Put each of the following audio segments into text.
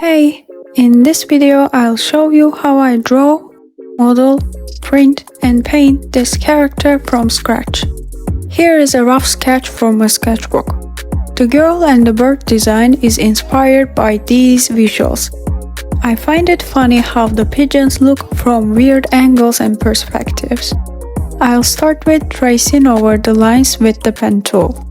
Hey, in this video I'll show you how I draw, model, print and paint this character from scratch. Here is a rough sketch from a sketchbook. The girl and the bird design is inspired by these visuals. I find it funny how the pigeons look from weird angles and perspectives. I'll start with tracing over the lines with the pen tool.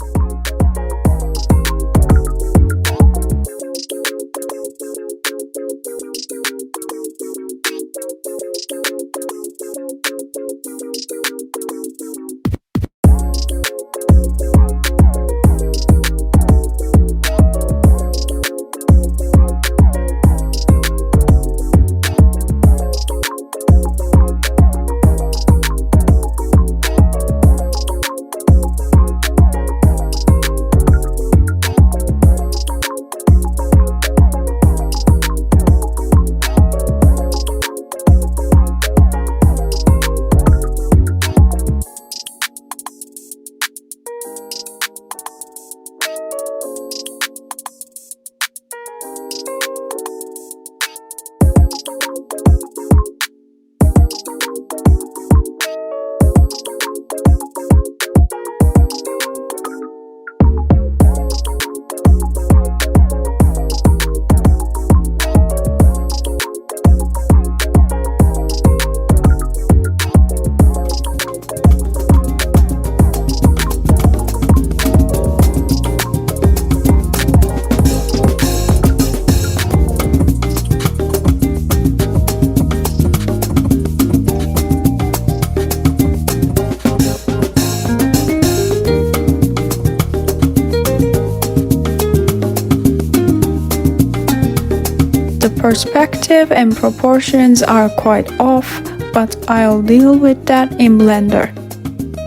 The perspective and proportions are quite off, but I'll deal with that in Blender.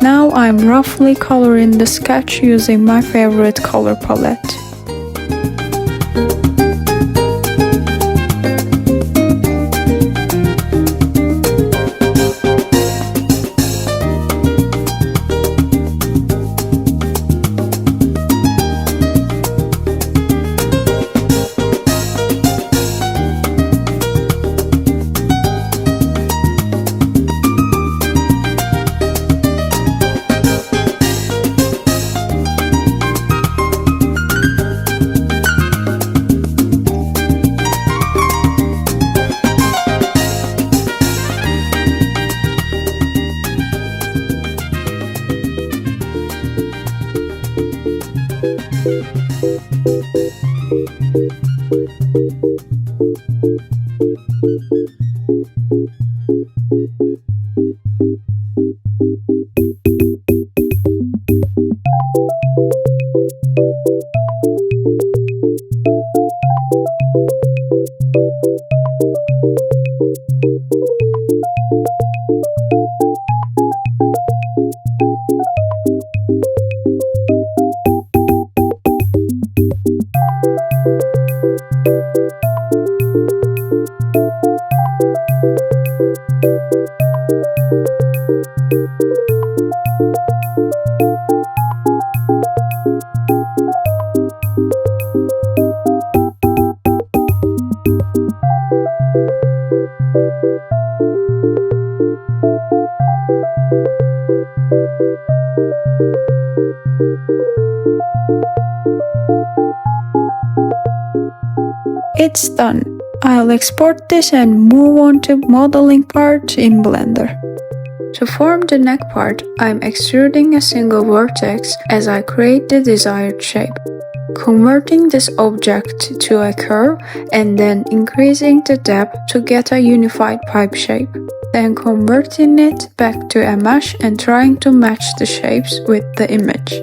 Now I'm roughly coloring the sketch using my favorite color palette. It's done. I'll export this and move on to modeling part in Blender. To form the neck part, I'm extruding a single vertex as I create the desired shape. Converting this object to a curve and then increasing the depth to get a unified pipe shape. Then converting it back to a mesh and trying to match the shapes with the image.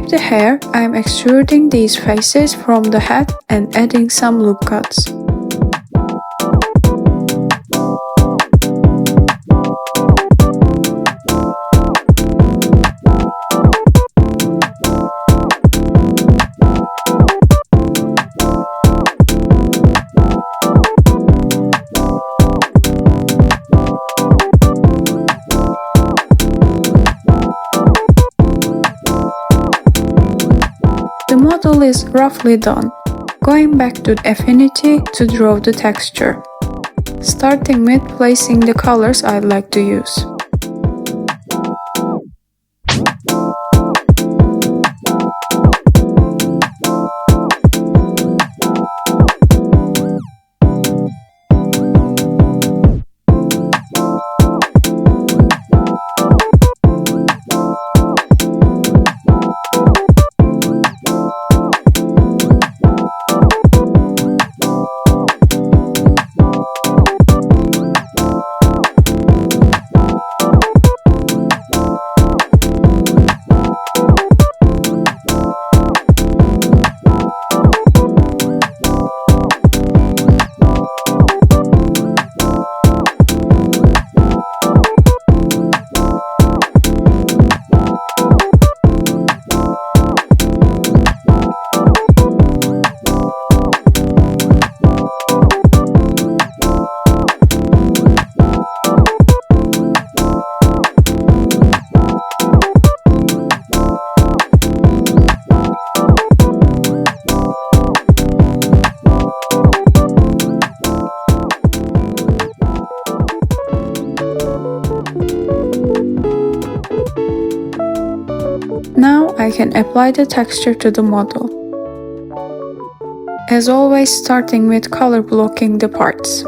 shape the hair, I'm extruding these faces from the head and adding some loop cuts. The model is roughly done. Going back to Affinity to draw the texture. Starting with placing the colors I'd like to use. Now I can apply the texture to the model. As always, starting with color blocking the parts.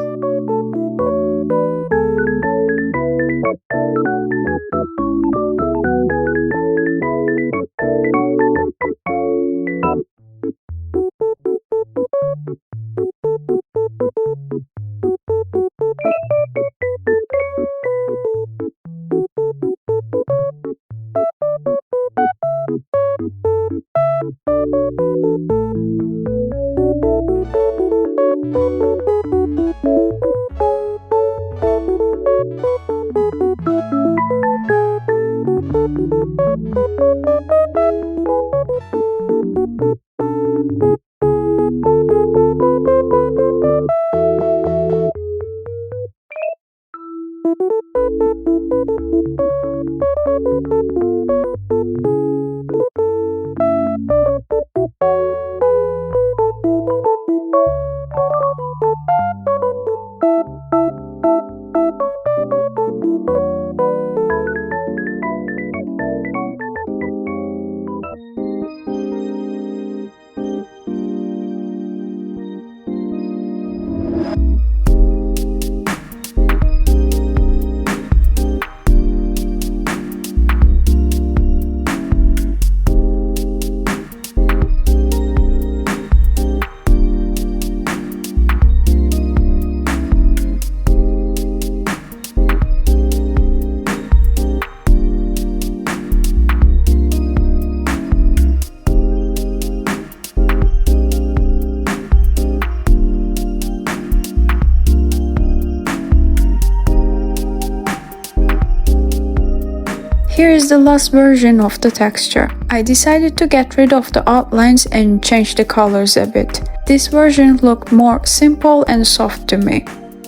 Here is the last version of the texture. I decided to get rid of the outlines and change the colors a bit. This version looked more simple and soft to me.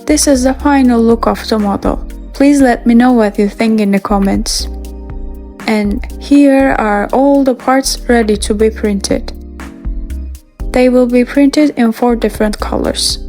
This is the final look of the model. Please let me know what you think in the comments. And here are all the parts ready to be printed. They will be printed in 4 different colors.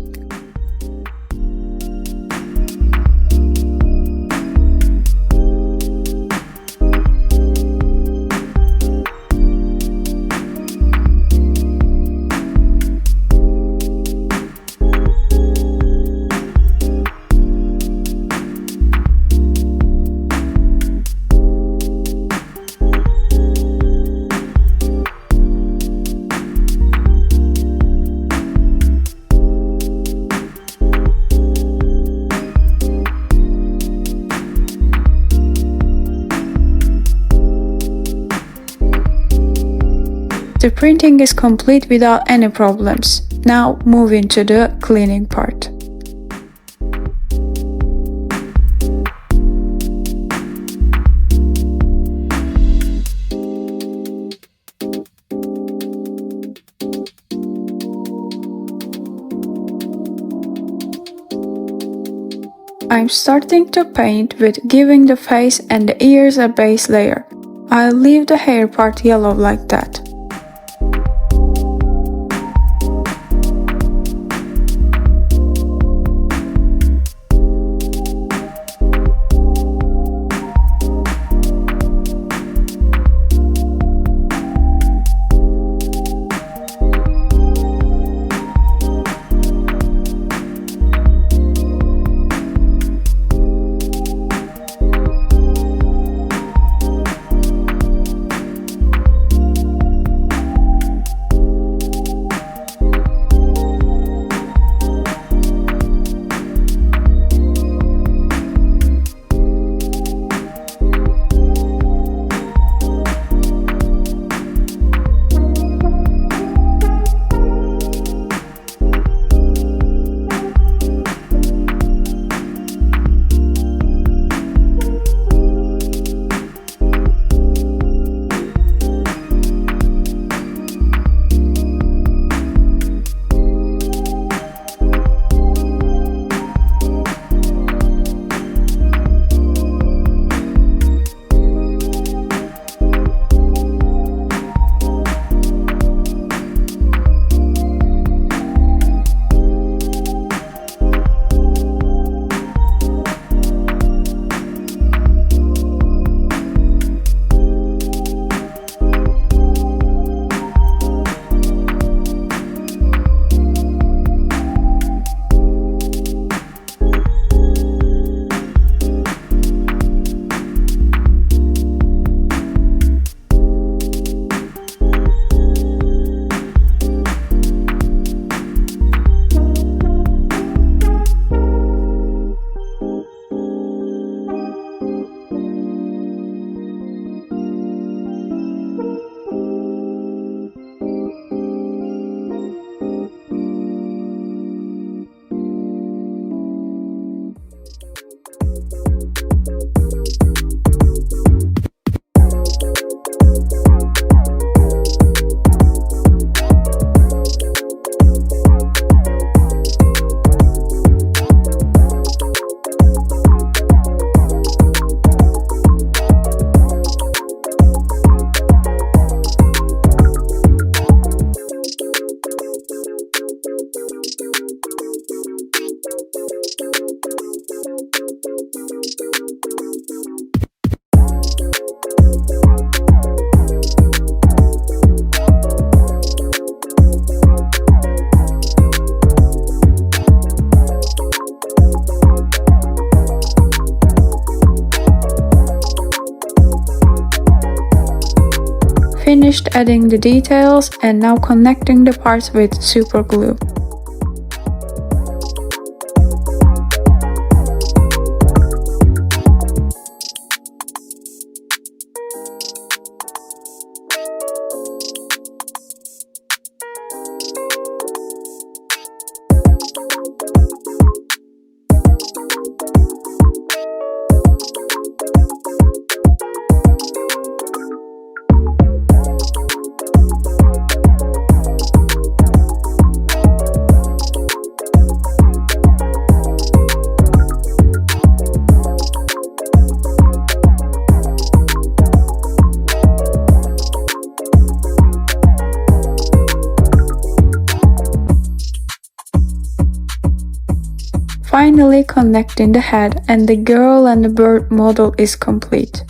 The printing is complete without any problems. Now moving to the cleaning part. I'm starting to paint with giving the face and the ears a base layer. I'll leave the hair part yellow like that. Finished adding the details and now connecting the parts with super glue. Finally connecting the head, and the girl and the bird model is complete.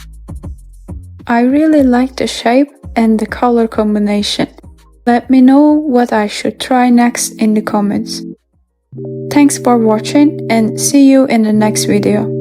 I really like the shape and the color combination. Let me know what I should try next in the comments. Thanks for watching and see you in the next video.